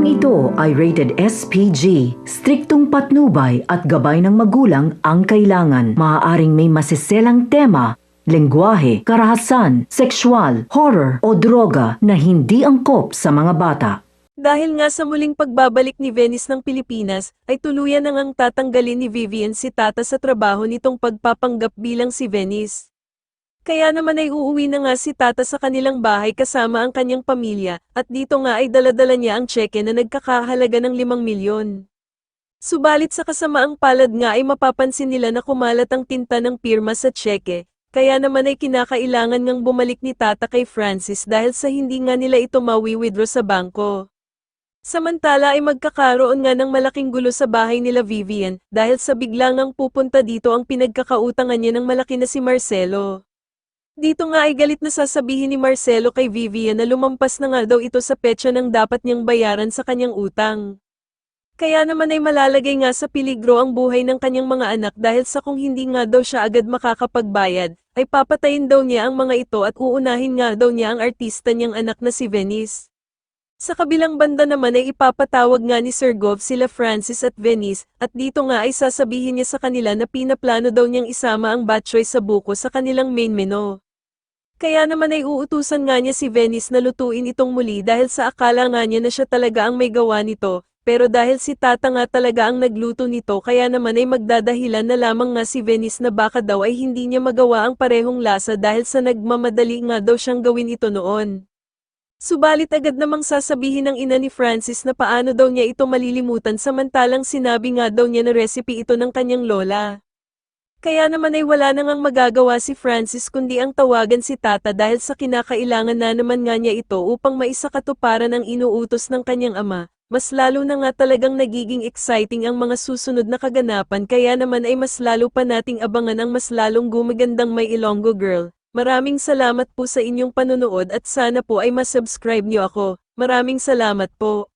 Programang ito ay rated SPG. Striktong patnubay at gabay ng magulang ang kailangan. Maaaring may masiselang tema, lengguwahe, karahasan, sexual, horror o droga na hindi angkop sa mga bata. Dahil nga sa muling pagbabalik ni Venice ng Pilipinas, ay tuluyan na ngang tatanggalin ni Vivian si Tata sa trabaho nitong pagpapanggap bilang si Venice. Kaya naman ay uuwi na nga si Tata sa kanilang bahay kasama ang kanyang pamilya, at dito nga ay daladala niya ang tseke na nagkakahalaga ng 5 milyon. Subalit sa kasamaang palad nga ay mapapansin nila na kumalat ang tinta ng pirma sa tseke, kaya naman ay kinakailangan ngang bumalik ni Tata kay Francis dahil sa hindi nga nila ito mawi-withdraw sa bangko. Samantala ay magkakaroon nga ng malaking gulo sa bahay nila Vivian dahil sa biglang ang pupunta dito ang pinagkakautangan niya ng malaki na si Marcelo. Dito nga ay galit na sasabihin ni Marcelo kay Vivian na lumampas na nga daw ito sa petsa ng dapat niyang bayaran sa kanyang utang. Kaya naman ay malalagay nga sa peligro ang buhay ng kanyang mga anak dahil sa kung hindi nga daw siya agad makakapagbayad, ay papatayin daw niya ang mga ito at uunahin nga daw niya ang artista niyang anak na si Venice. Sa kabilang banda naman ay ipapatawag nga ni Sir Gov sila Francis at Venice, at dito nga ay sasabihin niya sa kanila na pinaplano daw niyang isama ang batchoy sa buko sa kanilang main menu. Kaya naman ay uutusan nga niya si Venice na lutuin itong muli dahil sa akala nga niya na siya talaga ang may gawa nito, pero dahil si Tata nga talaga ang nagluto nito kaya naman ay magdadahilan na lamang nga si Venice na baka daw ay hindi niya magawa ang parehong lasa dahil sa nagmamadali nga daw siyang gawin ito noon. Subalit agad namang sasabihin ng ina ni Francis na paano daw niya ito malilimutan samantalang sinabi nga daw niya na recipe ito ng kanyang lola. Kaya naman ay wala na ngang magagawa si Francis kundi ang tawagan si Tata dahil sa kinakailangan na naman nga niya ito upang maisakatuparan ang inuutos ng kanyang ama. Mas lalo na nga talagang nagiging exciting ang mga susunod na kaganapan kaya naman ay mas lalo pa nating abangan ang mas lalong gumagandang May Ilonggo Girl. Maraming salamat po sa inyong panonood at sana po ay masubscribe niyo ako. Maraming salamat po.